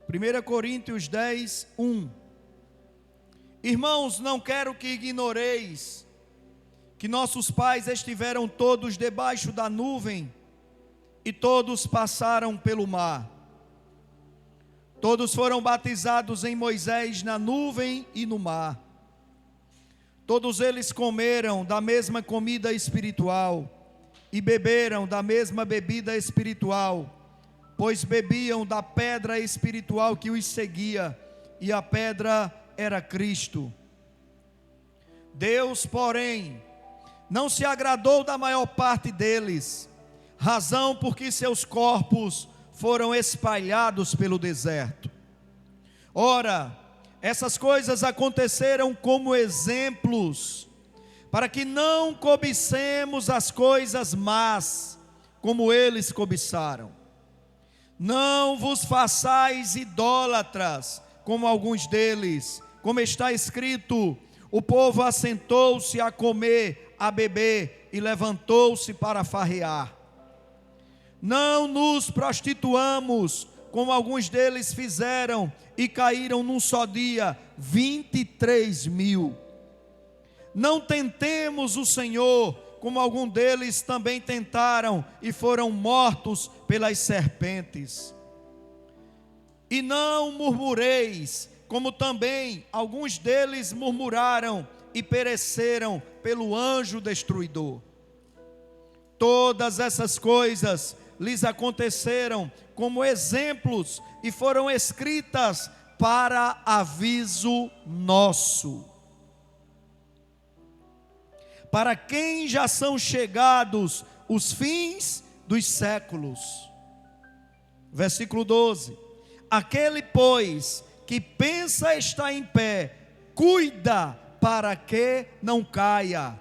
1 Coríntios 10, 1. Irmãos, não quero que ignoreis que nossos pais estiveram todos debaixo da nuvem e todos passaram pelo mar. Todos foram batizados em Moisés na nuvem e no mar. Todos eles comeram da mesma comida espiritual e beberam da mesma bebida espiritual, pois bebiam da pedra espiritual que os seguia, e a pedra era Cristo. Deus, porém, não se agradou da maior parte deles, razão porque seus corpos foram espalhados pelo deserto. Ora, essas coisas aconteceram como exemplos, para que não cobicemos as coisas más, como eles cobiçaram. Não vos façais idólatras, como alguns deles, como está escrito: o povo assentou-se a comer, a beber, e levantou-se para farrear. Não nos prostituamos, como alguns deles fizeram, e caíram num só dia 23.000. Não tentemos o Senhor, como alguns deles também tentaram, e foram mortos pelas serpentes. E não murmureis, como também alguns deles murmuraram, e pereceram pelo anjo destruidor. Todas essas coisas lhes aconteceram como exemplos e foram escritas para aviso nosso, para quem já são chegados os fins dos séculos. Versículo 12: aquele, pois, que pensa estar em pé, cuida para que não caia.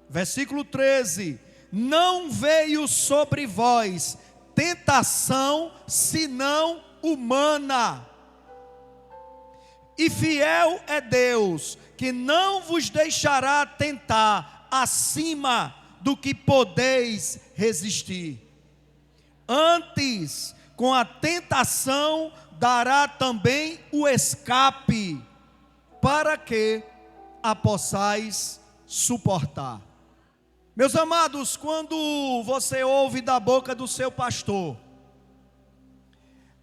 Versículo 13: não veio sobre vós tentação senão humana, e fiel é Deus, que não vos deixará tentar acima do que podeis resistir. Antes, com a tentação, dará também o escape, para que a possais suportar. Meus amados, quando você ouve da boca do seu pastor,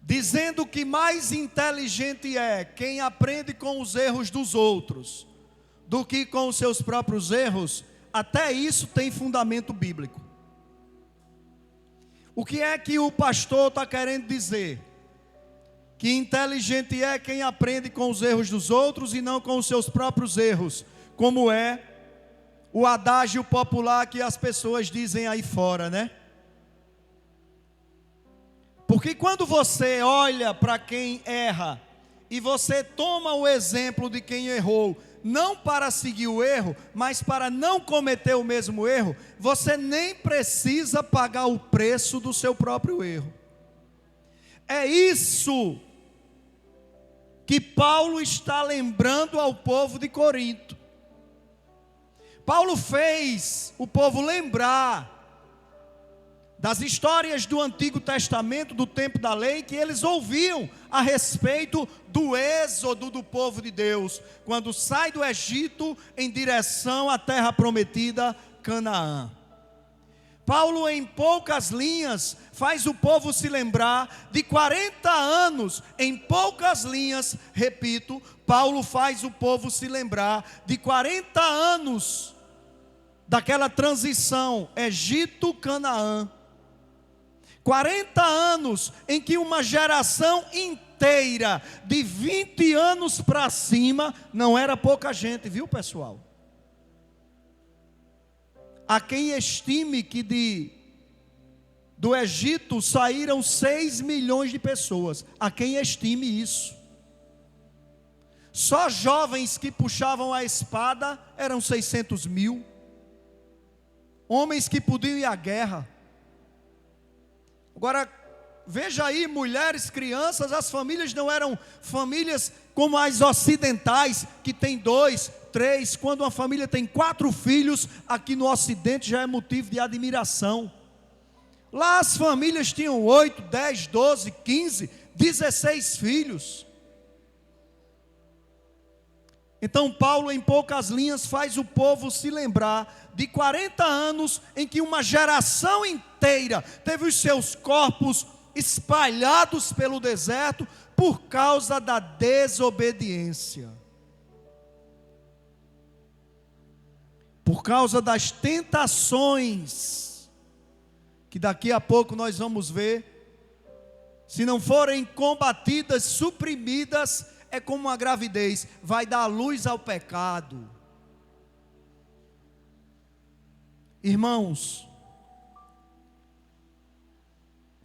dizendo que mais inteligente é quem aprende com os erros dos outros, do que com os seus próprios erros, até isso tem fundamento bíblico. O que é que o pastor está querendo dizer? Que inteligente é quem aprende com os erros dos outros e não com os seus próprios erros, como é o adágio popular que as pessoas dizem aí fora, né? Porque quando você olha para quem erra e você toma o exemplo de quem errou, não para seguir o erro, mas para não cometer o mesmo erro, você nem precisa pagar o preço do seu próprio erro. É isso que Paulo está lembrando ao povo de Corinto. Paulo fez o povo lembrar das histórias do Antigo Testamento, do tempo da lei, que eles ouviam a respeito do êxodo do povo de Deus, quando sai do Egito em direção à terra prometida, Canaã. Paulo, em poucas linhas, faz o povo se lembrar de 40 anos, em poucas linhas, repito, Paulo faz o povo se lembrar de 40 anos, daquela transição Egito-Canaã. 40 anos em que uma geração inteira, de 20 anos para cima, não era pouca gente, viu, pessoal? Há quem estime que do Egito saíram 6 milhões de pessoas. Há quem estime isso. Só jovens que puxavam a espada eram 600.000. Homens que podiam ir à guerra. Agora, veja aí, mulheres, crianças, as famílias não eram famílias como as ocidentais, que tem 2, 3, quando uma família tem 4 filhos, aqui no Ocidente já é motivo de admiração. Lá as famílias tinham 8, 10, 12, 15, 16 filhos. Então Paulo, em poucas linhas, faz o povo se lembrar de 40 anos em que uma geração inteira teve os seus corpos espalhados pelo deserto por causa da desobediência, por causa das tentações, que daqui a pouco nós vamos ver, se não forem combatidas, suprimidas, é como uma gravidez, vai dar luz ao pecado. Irmãos,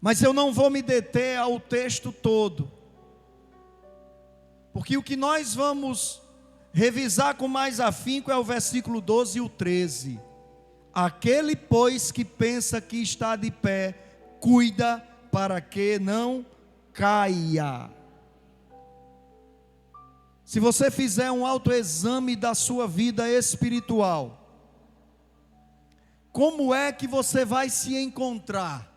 mas eu não vou me deter ao texto todo, porque o que nós vamos revisar com mais afinco é o versículo 12 e o 13. Aquele, pois, que pensa que está de pé, cuida para que não caia. Se você fizer um autoexame da sua vida espiritual, como é que você vai se encontrar?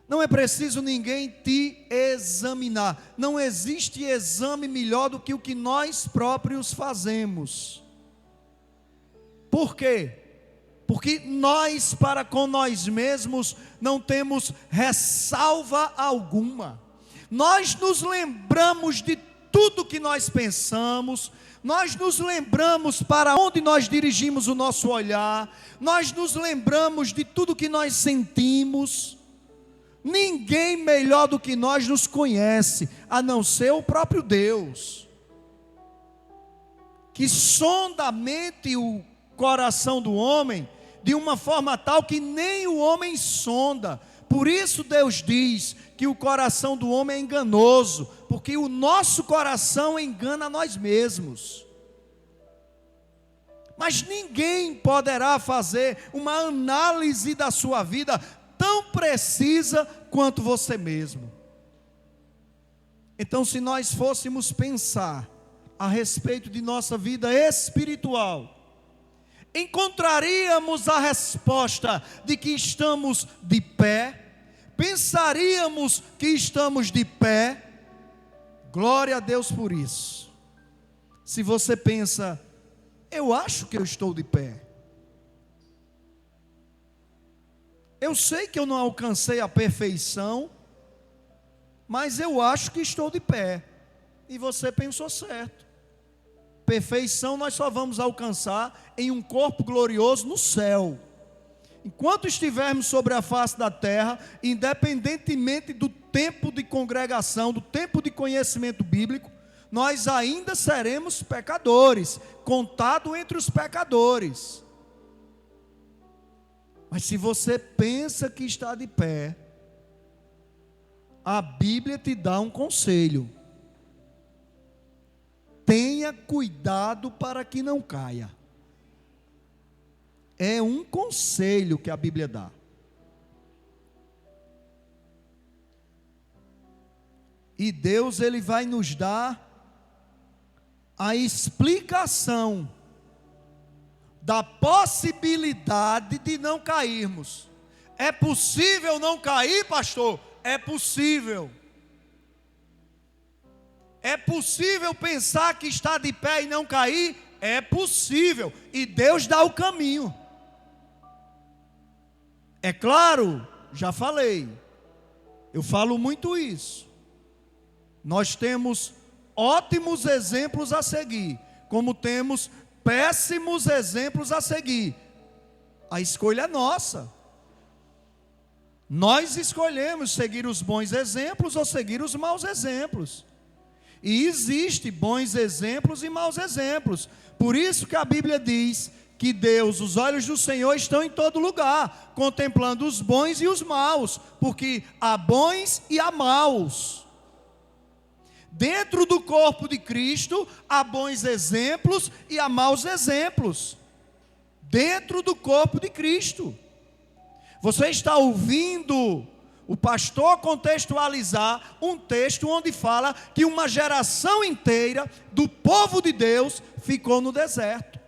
Não é preciso ninguém te examinar. Não existe exame melhor do que o que nós próprios fazemos. Por quê? Porque nós para com nós mesmos não temos ressalva alguma. Nós nos lembramos de tudo que nós pensamos, nós nos lembramos para onde nós dirigimos o nosso olhar, nós nos lembramos de tudo que nós sentimos. Ninguém melhor do que nós nos conhece, a não ser o próprio Deus, que sonda a mente e o coração do homem de uma forma tal que nem o homem sonda. Por isso Deus diz que o coração do homem é enganoso, porque o nosso coração engana a nós mesmos. Mas ninguém poderá fazer uma análise da sua vida tão precisa quanto você mesmo. Então, se nós fôssemos pensar a respeito de nossa vida espiritual, encontraríamos a resposta de que estamos de pé, pensaríamos que estamos de pé. Glória a Deus por isso. Se você pensa, eu acho que eu estou de pé, eu sei que eu não alcancei a perfeição, mas eu acho que estou de pé. E você pensou certo. Perfeição nós só vamos alcançar em um corpo glorioso no céu. Enquanto estivermos sobre a face da terra, independentemente do tempo de congregação, do tempo de conhecimento bíblico, nós ainda seremos pecadores, contado entre os pecadores. Mas se você pensa que está de pé, a Bíblia te dá um conselho: tenha cuidado para que não caia. É um conselho que a Bíblia dá. E Deus, Ele vai nos dar a explicação da possibilidade de não cairmos. É possível não cair, pastor? É possível. É possível pensar que está de pé e não cair? É possível. E Deus dá o caminho. É claro, já falei, eu falo muito isso. Nós temos ótimos exemplos a seguir, como temos péssimos exemplos a seguir. A escolha é nossa. Nós escolhemos seguir os bons exemplos ou seguir os maus exemplos. E existe bons exemplos e maus exemplos. Por isso que a Bíblia diz que Deus, os olhos do Senhor estão em todo lugar, contemplando os bons e os maus, porque há bons e há maus. Dentro do corpo de Cristo, há bons exemplos e há maus exemplos. Dentro do corpo de Cristo. Você está ouvindo o pastor contextualizar um texto onde fala que uma geração inteira do povo de Deus ficou no deserto.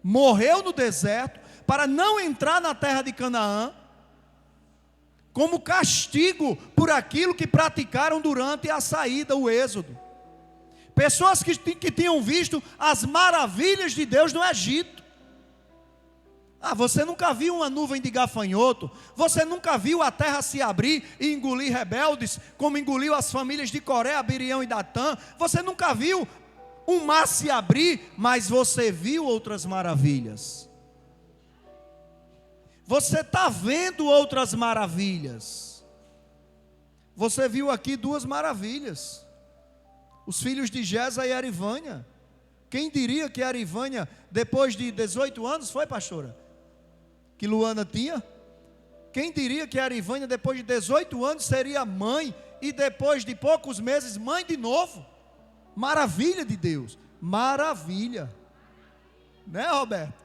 Morreu no deserto para não entrar na terra de Canaã, como castigo por aquilo que praticaram durante a saída, o êxodo. Pessoas que tinham visto as maravilhas de Deus no Egito. Você nunca viu uma nuvem de gafanhoto? Você nunca viu a terra se abrir e engolir rebeldes, como engoliu as famílias de Coré, Abirião e Datã? Você nunca viu um mar se abrir, mas você viu outras maravilhas. Você está vendo outras maravilhas. Você viu aqui duas maravilhas. Os filhos de Gesa e Arivânia. Quem diria que Arivânia, depois de 18 anos, foi, pastora? Que Luana tinha? Quem diria que Arivânia, depois de 18 anos, seria mãe, e depois de poucos meses, mãe de novo? Maravilha de Deus. Maravilha. Né, Roberto?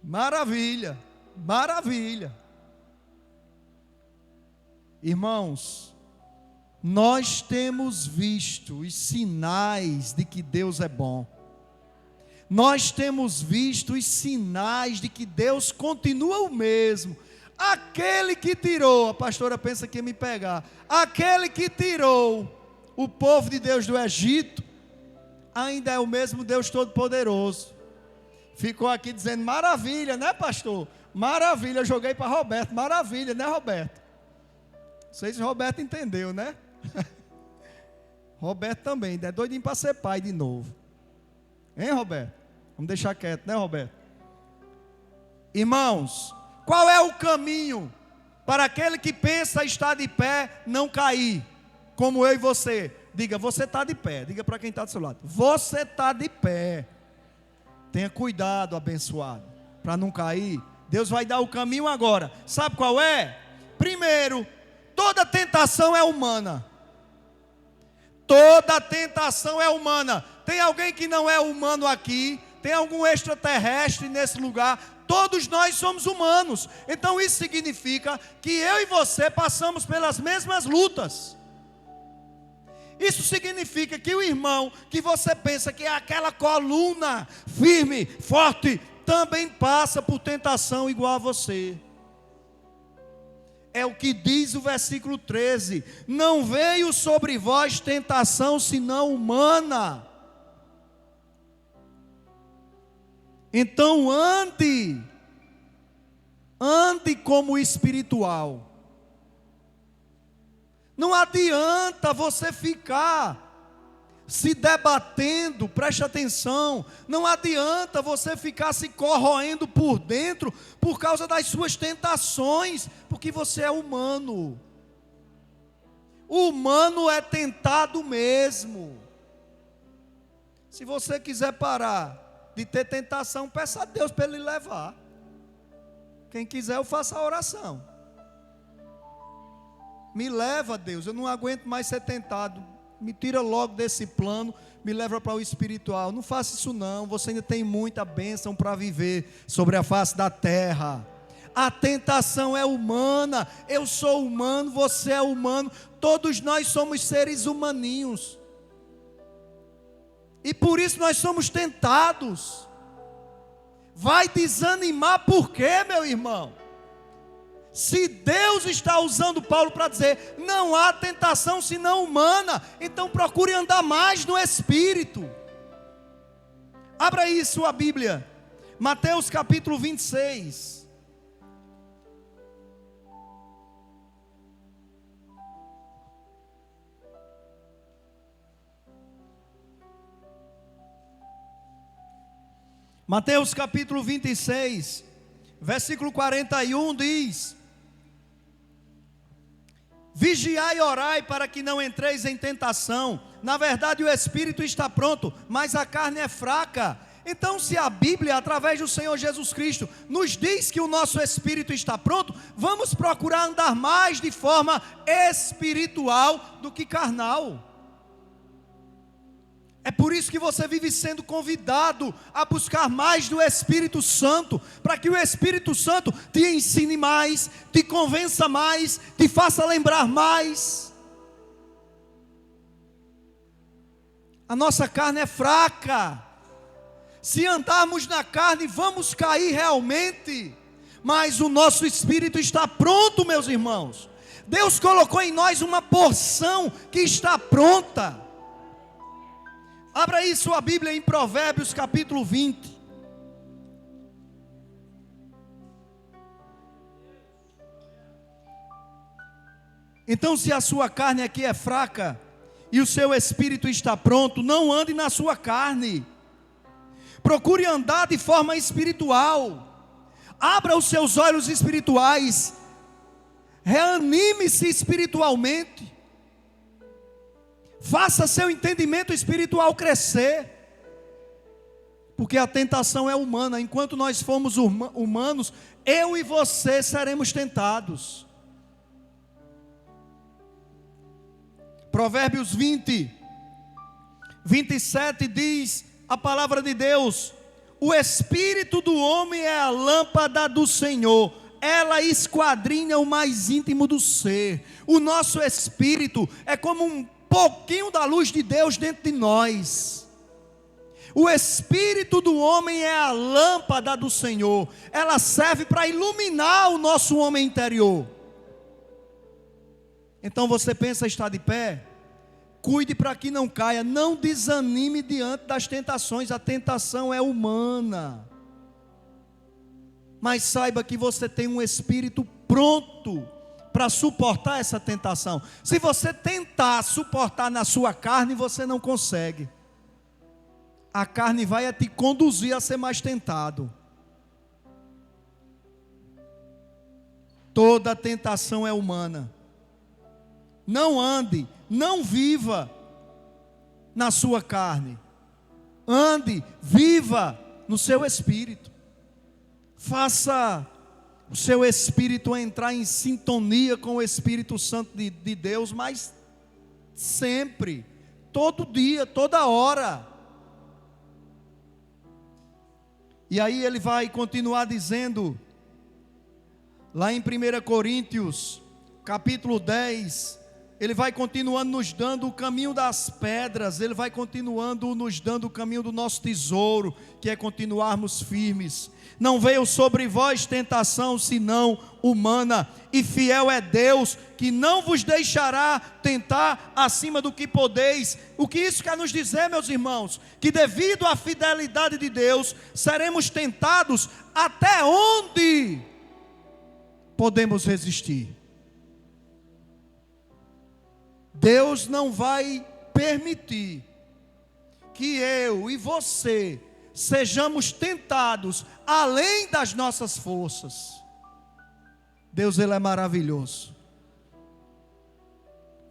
Maravilha. Maravilha. Irmãos, nós temos visto os sinais de que Deus é bom. Nós temos visto os sinais de que Deus continua o mesmo. Aquele que tirou, a pastora pensa que ia me pegar, aquele que tirou o povo de Deus do Egito, ainda é o mesmo Deus Todo-Poderoso. Ficou aqui dizendo, maravilha, né, pastor? Maravilha, eu joguei para Roberto, maravilha, né, Roberto? Não sei se Roberto entendeu, né? Roberto também, é doidinho para ser pai de novo. Hein, Roberto? Vamos deixar quieto, né, Roberto? Irmãos, qual é o caminho para aquele que pensa estar de pé não cair? Como eu e você. Diga, você está de pé. Diga para quem está do seu lado. Você está de pé. Tenha cuidado, abençoado, para não cair. Deus vai dar o caminho agora. Sabe qual é? Primeiro, toda tentação é humana. Toda tentação é humana. Tem alguém que não é humano aqui? Tem algum extraterrestre nesse lugar? Todos nós somos humanos. Então isso significa que eu e você passamos pelas mesmas lutas. Isso significa que o irmão que você pensa que é aquela coluna firme, forte, também passa por tentação igual a você. É o que diz o versículo 13: não veio sobre vós tentação senão humana. Então ande como espiritual. Não adianta você ficar se debatendo, preste atenção. Não adianta você ficar se corroendo por dentro por causa das suas tentações, porque você é humano. O humano é tentado mesmo. Se você quiser parar de ter tentação, peça a Deus para Ele levar. Quem quiser, eu faço a oração. Me leva, Deus, eu não aguento mais ser tentado. Me tira logo desse plano, me leva para o espiritual. Não faça isso não, você ainda tem muita bênção para viver sobre a face da terra. A tentação é humana, eu sou humano, você é humano, todos nós somos seres humaninhos. E por isso nós somos tentados. Vai desanimar por quê, meu irmão? Se Deus está usando Paulo para dizer, não há tentação senão humana, então procure andar mais no Espírito. Abra aí sua Bíblia, Mateus capítulo 26. Mateus capítulo 26, versículo 41 diz: vigiai e orai para que não entreis em tentação. Na verdade o espírito está pronto, mas a carne é fraca. Então, se a Bíblia, através do Senhor Jesus Cristo, nos diz que o nosso espírito está pronto, vamos procurar andar mais de forma espiritual do que carnal. É por isso que você vive sendo convidado a buscar mais do Espírito Santo, para que o Espírito Santo te ensine mais, te convença mais, te faça lembrar mais. A nossa carne é fraca. Se andarmos na carne, vamos cair realmente. mas o nosso espírito está pronto, meus irmãos. Deus colocou em nós uma porção que está pronta. Abra aí sua Bíblia em Provérbios capítulo 20. Então, se a sua carne aqui é fraca e o seu espírito está pronto, não ande na sua carne. Procure andar de forma espiritual. Abra os seus olhos espirituais. Reanime-se espiritualmente. Faça seu entendimento espiritual crescer. Porque a tentação é humana. Enquanto nós formos humanos, eu e você seremos tentados. Provérbios 20, 27 diz a palavra de Deus: o espírito do homem é a lâmpada do Senhor, ela esquadrinha o mais íntimo do ser. O nosso espírito é como um pouquinho da luz de Deus dentro de nós. O espírito do homem é a lâmpada do Senhor, ela serve para iluminar o nosso homem interior. Então você pensa estar de pé? Cuide para que não caia, não desanime diante das tentações, a tentação é humana. Mas saiba que você tem um espírito pronto para suportar essa tentação. Se você tentar suportar na sua carne, você não consegue. A carne vai te conduzir a ser mais tentado. Toda tentação é humana. Não ande, não viva na sua carne. Ande, viva no seu espírito. Faça o seu espírito entrar em sintonia com o Espírito Santo de Deus, mas sempre, todo dia, toda hora. E aí ele vai continuar dizendo, lá em 1 Coríntios, capítulo 10, ele vai continuando nos dando o caminho das pedras, ele vai continuando nos dando o caminho do nosso tesouro, que é continuarmos firmes. Não veio sobre vós tentação, senão humana, e fiel é Deus, que não vos deixará tentar acima do que podeis. O que isso quer nos dizer, meus irmãos? Que devido à fidelidade de Deus, seremos tentados até onde podemos resistir. Deus não vai permitir que eu e você sejamos tentados além das nossas forças. Deus, Ele é maravilhoso.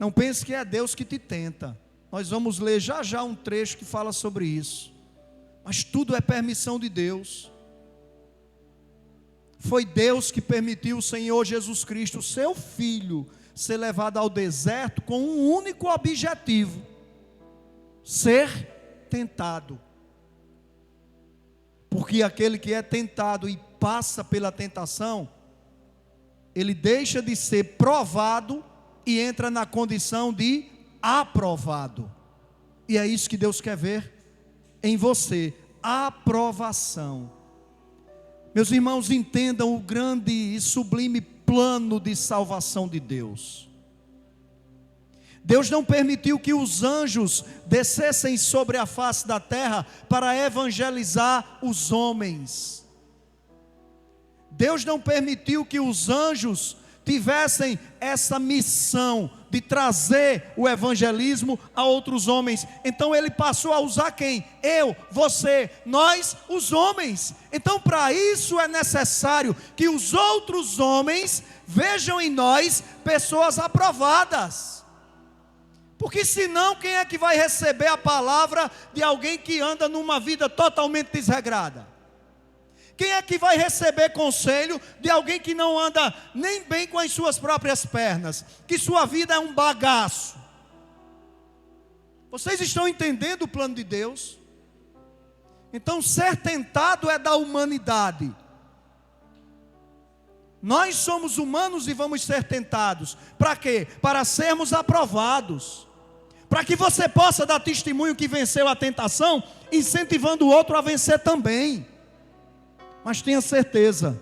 Não pense que é Deus que te tenta. Nós vamos ler já já um trecho que fala sobre isso. Mas tudo é permissão de Deus. Foi Deus que permitiu o Senhor Jesus Cristo, seu Filho, ser levado ao deserto com um único objetivo: ser tentado. Porque aquele que é tentado e passa pela tentação, ele deixa de ser provado e entra na condição de aprovado. E é isso que Deus quer ver em você: aprovação. Meus irmãos, entendam o grande e sublime plano de salvação de Deus. Deus não permitiu que os anjos descessem sobre a face da terra para evangelizar os homens. Deus não permitiu que os anjos tivessem essa missão de trazer o evangelismo a outros homens. Então Ele passou a usar quem? Eu, você, nós, os homens. Então para isso é necessário que os outros homens vejam em nós pessoas aprovadas. Porque senão quem é que vai receber a palavra de alguém que anda numa vida totalmente desregrada? Quem é que vai receber conselho de alguém que não anda nem bem com as suas próprias pernas? Que sua vida é um bagaço. Vocês estão entendendo o plano de Deus? Então ser tentado é da humanidade. Nós somos humanos e vamos ser tentados. Para quê? Para sermos aprovados. Para que você possa dar testemunho que venceu a tentação, incentivando o outro a vencer também. Mas tenha certeza,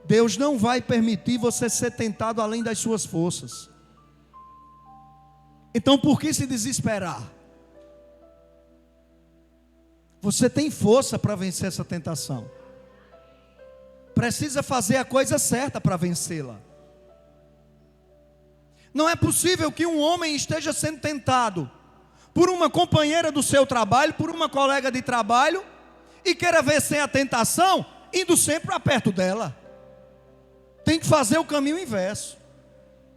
Deus não vai permitir você ser tentado além das suas forças. Então por que se desesperar? Você tem força para vencer essa tentação. Precisa fazer a coisa certa para vencê-la. Não é possível que um homem esteja sendo tentado por uma companheira do seu trabalho, por uma colega de trabalho, e queira vencer a tentação indo sempre para perto dela. Tem que fazer o caminho inverso.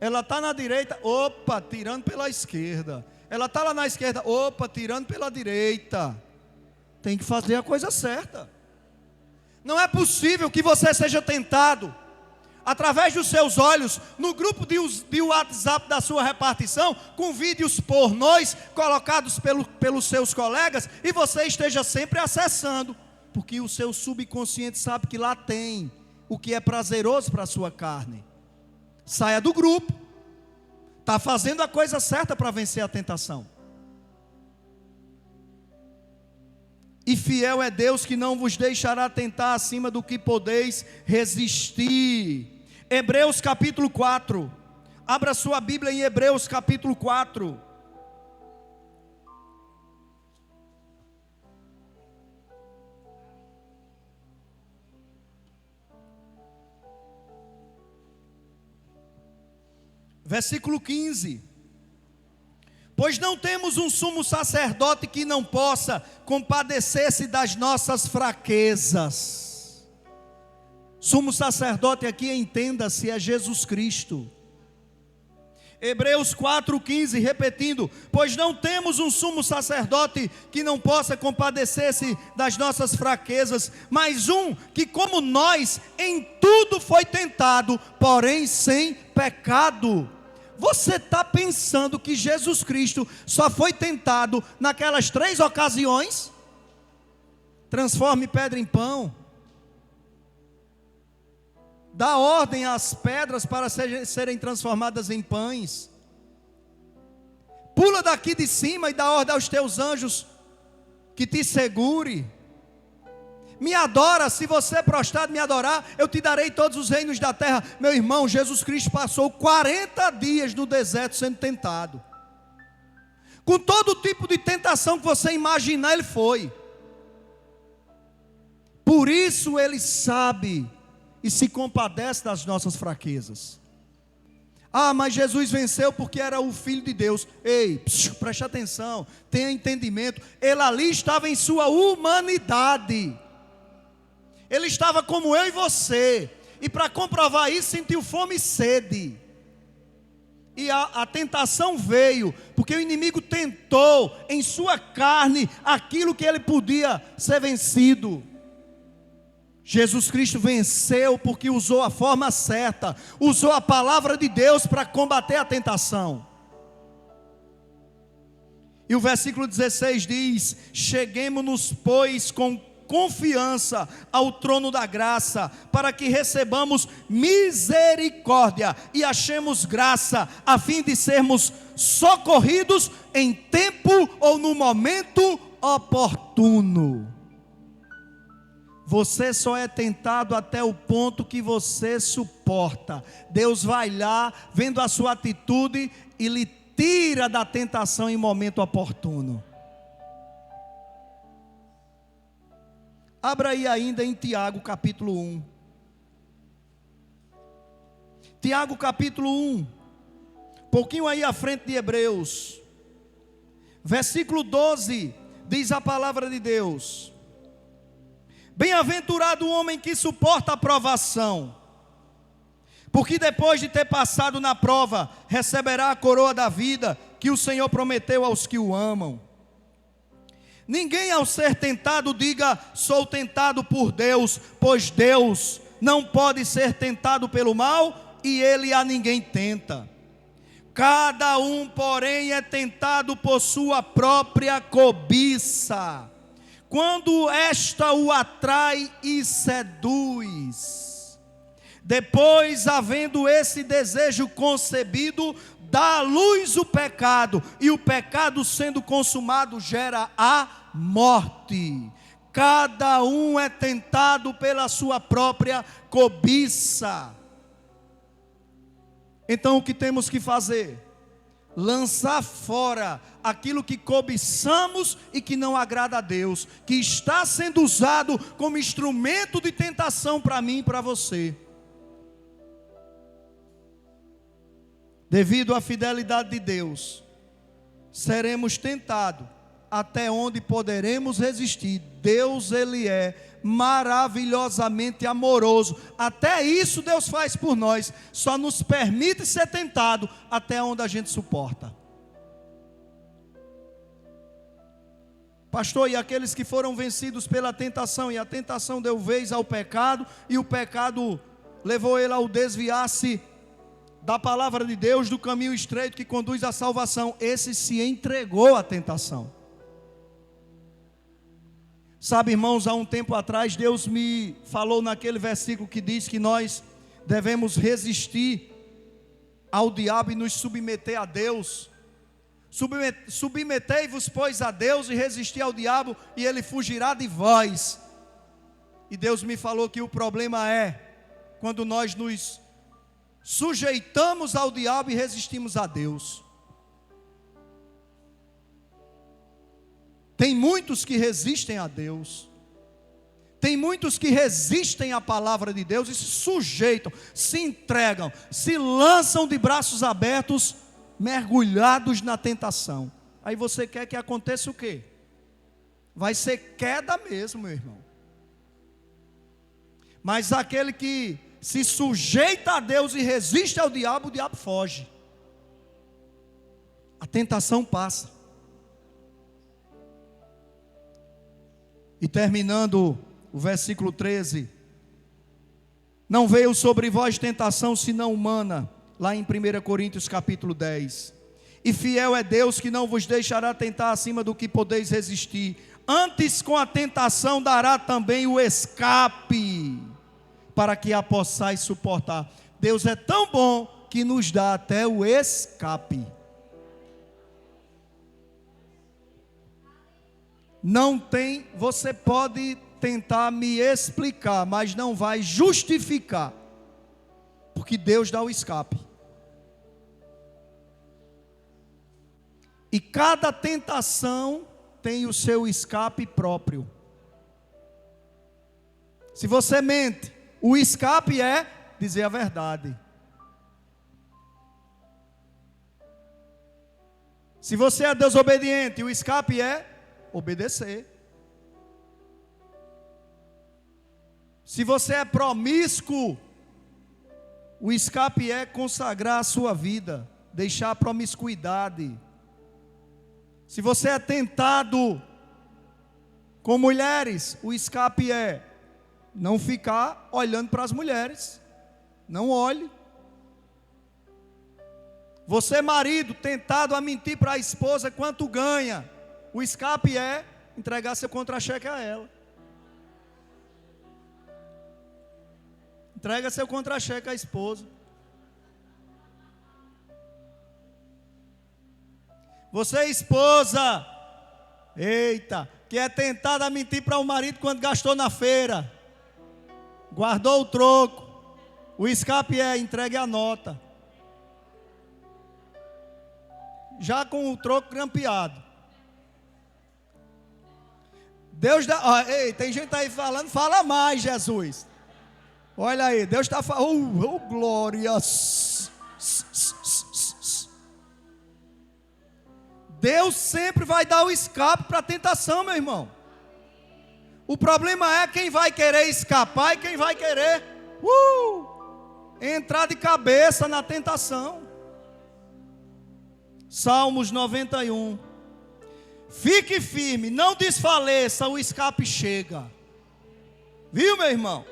Ela está na direita, opa, tirando pela esquerda. Ela está lá na esquerda, opa, tirando pela direita. Tem que fazer a coisa certa. Não é possível que você seja tentado através dos seus olhos no grupo de WhatsApp da sua repartição, com vídeos pornôs colocados pelos seus colegas, e você esteja sempre acessando, porque o seu subconsciente sabe que lá tem o que é prazeroso para a sua carne. Saia do grupo. Está fazendo a coisa certa para vencer a tentação. E fiel é Deus, que não vos deixará tentar acima do que podeis resistir. Hebreus capítulo 4. Abra sua Bíblia em Hebreus capítulo 4. Versículo 15. Pois não temos um sumo sacerdote que não possa compadecer-se das nossas fraquezas. Sumo sacerdote aqui, entenda-se, é Jesus Cristo. Hebreus 4,15, repetindo: pois não temos um sumo sacerdote que não possa compadecer-se das nossas fraquezas, mas um que, como nós, em tudo foi tentado, porém sem pecado. Você está pensando que Jesus Cristo só foi tentado naquelas 3 ocasiões? Transforme pedra em pão. Dá ordem às pedras para serem transformadas em pães. Pula daqui de cima e dá ordem aos teus anjos que te segure. Me adora, se você prostrado me adorar, eu te darei todos os reinos da terra. Meu irmão, Jesus Cristo passou 40 dias no deserto sendo tentado. Com todo tipo de tentação que você imaginar, ele foi. Por isso ele sabe e se compadece das nossas fraquezas. Ah, mas Jesus venceu porque era o Filho de Deus. Ei, preste atenção, tenha entendimento. Ele ali estava em sua humanidade. Ele estava como eu e você. E para comprovar isso, sentiu fome e sede. E a tentação veio, porque o inimigo tentou em sua carne aquilo que ele podia ser vencido. Jesus Cristo venceu porque usou a forma certa, usou a palavra de Deus para combater a tentação. E o versículo 16 diz: cheguemo-nos, pois, com confiança ao trono da graça, para que recebamos misericórdia e achemos graça, a fim de sermos socorridos em tempo ou no momento oportuno. Você só é tentado até o ponto que você suporta. Deus vai lá, vendo a sua atitude, e lhe tira da tentação em momento oportuno. Abra aí ainda em Tiago capítulo 1. Tiago capítulo 1. Pouquinho aí à frente de Hebreus. Versículo 12. Diz a palavra de Deus: bem-aventurado o homem que suporta a provação, porque depois de ter passado na prova, receberá a coroa da vida que o Senhor prometeu aos que o amam. Ninguém ao ser tentado diga: sou tentado por Deus, pois Deus não pode ser tentado pelo mal, e Ele a ninguém tenta. Cada um, porém, é tentado por sua própria cobiça, quando esta o atrai e seduz. Depois, havendo esse desejo concebido, dá à luz o pecado, e o pecado, sendo consumado, gera a morte. Cada um é tentado pela sua própria cobiça. Então o que temos que fazer? Lançar fora aquilo que cobiçamos e que não agrada a Deus, que está sendo usado como instrumento de tentação para mim e para você. Devido à fidelidade de Deus, seremos tentados até onde poderemos resistir. Deus, Ele é maravilhosamente amoroso. Até isso Deus faz por nós. Só nos permite ser tentado até onde a gente suporta. Pastor, e aqueles que foram vencidos pela tentação, e a tentação deu vez ao pecado, e o pecado levou ele ao desviar-se da palavra de Deus, do caminho estreito que conduz à salvação, esse se entregou à tentação. Sabe, irmãos, há um tempo atrás Deus me falou naquele versículo que diz que nós devemos resistir ao diabo e nos submeter a Deus. Submetei-vos, pois, a Deus e resisti ao diabo e ele fugirá de vós. E Deus me falou que o problema é quando nós nos sujeitamos ao diabo e resistimos a Deus. Tem muitos que resistem a Deus. Tem muitos que resistem à palavra de Deus e se sujeitam, se entregam, se lançam de braços abertos, mergulhados na tentação. Aí você quer que aconteça o quê? Vai ser queda mesmo, meu irmão. Mas aquele que se sujeita a Deus e resiste ao diabo, o diabo foge. A tentação passa. E terminando o versículo 13: não veio sobre vós tentação senão humana, lá em 1 Coríntios capítulo 10. E fiel é Deus que não vos deixará tentar acima do que podeis resistir. Antes com a tentação dará também o escape, para que a possais suportar. Deus é tão bom que nos dá até o escape. Não tem, você pode tentar me explicar, mas não vai justificar, porque Deus dá o escape. E cada tentação tem o seu escape próprio. Se você mente, o escape é dizer a verdade. Se você é desobediente, o escape é obedecer. Se você é promíscuo, o escape é consagrar a sua vida, deixar a promiscuidade. Se você é tentado com mulheres, o escape é não ficar olhando para as mulheres. Não olhe. Você, marido, tentado a mentir para a esposa quanto ganha, o escape é entregar seu contra-cheque a ela. Entrega seu contra-cheque à esposa. Você, esposa, eita, que é tentada a mentir para o marido quando gastou na feira, guardou o troco, o escape é entregue a nota, já com o troco grampeado. Deus dá, ei, tem gente aí falando, fala mais, Jesus. Olha aí, Deus está falando, oh, glória. Deus sempre vai dar o escape para a tentação, meu irmão. O problema é quem vai querer escapar e quem vai querer entrar de cabeça na tentação. Salmos 91. Fique firme, não desfaleça, o escape chega. Viu, meu irmão?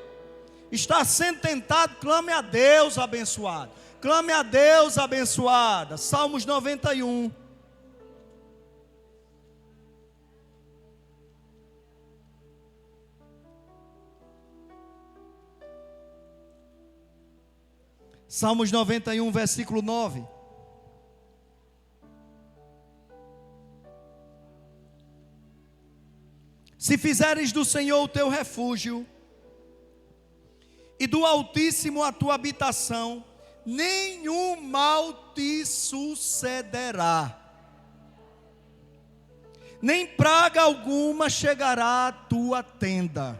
Está sendo tentado, clame a Deus abençoado. Clame a Deus abençoada. Salmos 91. Salmos 91, versículo 9. Se fizeres do Senhor o teu refúgio, e do Altíssimo a tua habitação, nenhum mal te sucederá, nem praga alguma chegará à tua tenda.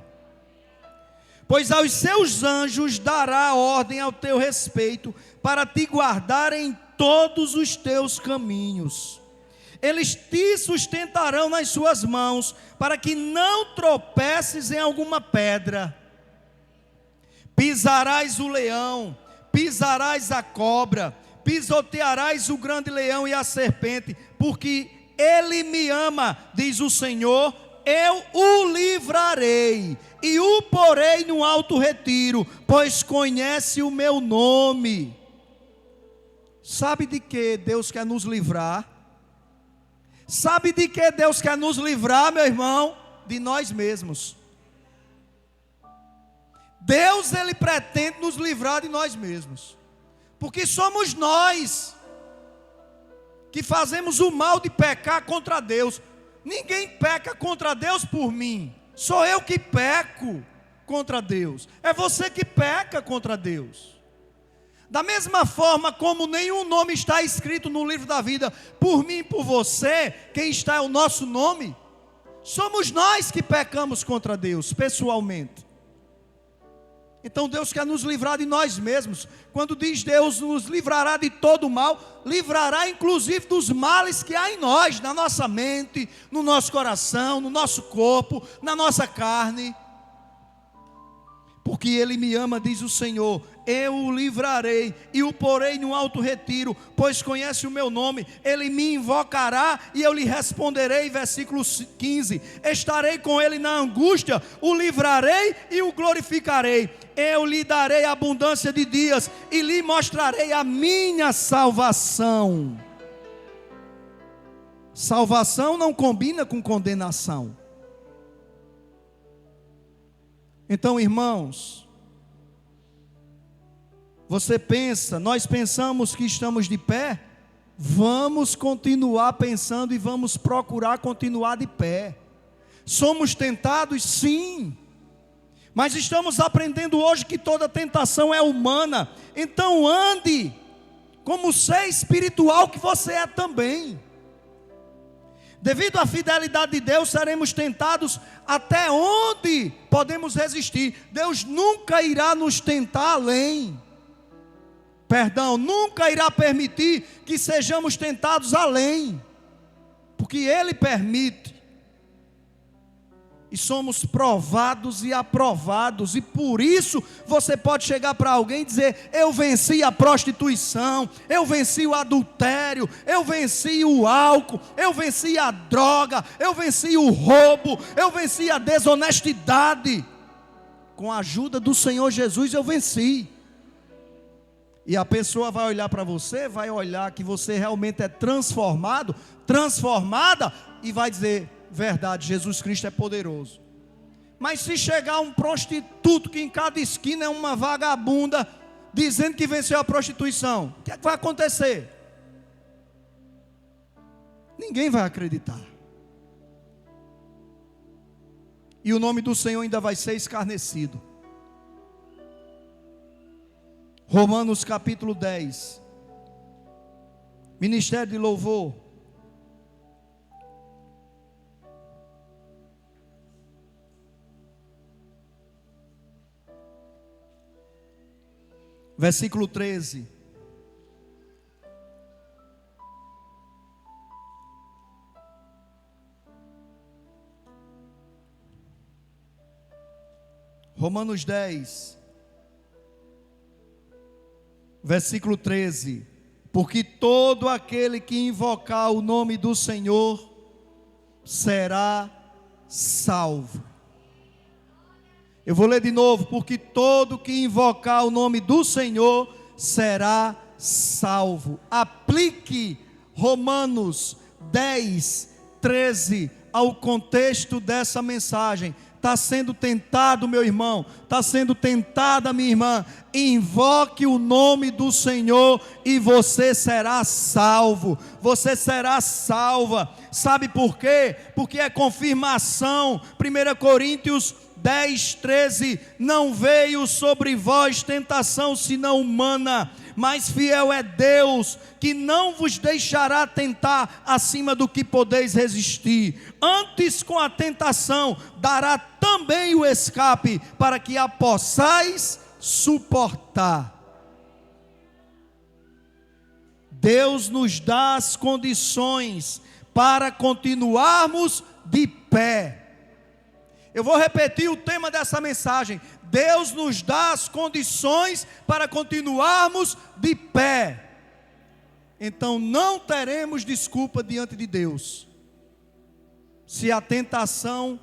Pois aos seus anjos dará ordem ao teu respeito, para te guardar em todos os teus caminhos. Eles te sustentarão nas suas mãos, para que não tropeces em alguma pedra. Pisarás o leão, pisarás a cobra, pisotearás o grande leão e a serpente, porque ele me ama, diz o Senhor, eu o livrarei e o porei no alto retiro, pois conhece o meu nome. Sabe de que Deus quer nos livrar? Sabe de que Deus quer nos livrar, meu irmão? De nós mesmos. Deus, Ele pretende nos livrar de nós mesmos, porque somos nós que fazemos o mal de pecar contra Deus. Ninguém peca contra Deus por mim, sou eu que peco contra Deus, é você que peca contra Deus. Da mesma forma como nenhum nome está escrito no livro da vida por mim e por você, quem está é o nosso nome. Somos nós que pecamos contra Deus pessoalmente. Então Deus quer nos livrar de nós mesmos. Quando diz Deus nos livrará de todo mal, livrará inclusive dos males que há em nós, na nossa mente, no nosso coração, no nosso corpo, na nossa carne. Porque Ele me ama, diz o Senhor, eu o livrarei e o porei no alto retiro, pois conhece o meu nome. Ele me invocará e eu lhe responderei. Versículo 15, estarei com ele na angústia, o livrarei e o glorificarei. Eu lhe darei abundância de dias e lhe mostrarei a minha salvação. Salvação não combina com condenação. Então, irmãos, você pensa, nós pensamos que estamos de pé, vamos continuar pensando e vamos procurar continuar de pé. Somos tentados, sim, mas estamos aprendendo hoje que toda tentação é humana. Então ande como ser espiritual que você é também. Devido à fidelidade de Deus, seremos tentados até onde podemos resistir. Deus nunca irá nos tentar além. Nunca irá permitir que sejamos tentados além. Porque Ele permite. E somos provados e aprovados. E por isso você pode chegar para alguém e dizer: eu venci a prostituição, eu venci o adultério, eu venci o álcool, eu venci a droga, eu venci o roubo, eu venci a desonestidade. Com a ajuda do Senhor Jesus eu venci. E a pessoa vai olhar para você, vai olhar que você realmente é transformado, transformada, e vai dizer: verdade, Jesus Cristo é poderoso. Mas se chegar um prostituto que em cada esquina é uma vagabunda, dizendo que venceu a prostituição, o que é que vai acontecer? Ninguém vai acreditar. E o nome do Senhor ainda vai ser escarnecido. Romanos capítulo 10. Ministério de louvor. Versículo 13. Romanos 10, versículo 13. Porque todo aquele que invocar o nome do Senhor será salvo. Eu vou ler de novo. Porque todo que invocar o nome do Senhor será salvo. Aplique Romanos 10, 13 ao contexto dessa mensagem. está sendo tentado, meu irmão, está sendo tentada, minha irmã, invoque o nome do Senhor e você será salvo, você será salva. Sabe por quê? Porque é confirmação. 1 Coríntios 10, 13, não veio sobre vós tentação senão humana, mas fiel é Deus, que não vos deixará tentar acima do que podeis resistir. Antes, com a tentação, dará também o escape, para que a possais suportar. Deus nos dá as condições para continuarmos de pé. Eu vou repetir o tema dessa mensagem. Deus nos dá as condições para continuarmos de pé. Então não teremos desculpa diante de Deus. Se a tentação,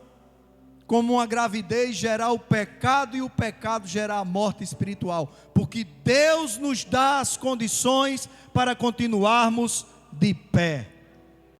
como uma gravidez, gerar o pecado e o pecado gerar a morte espiritual. Porque Deus nos dá as condições para continuarmos de pé.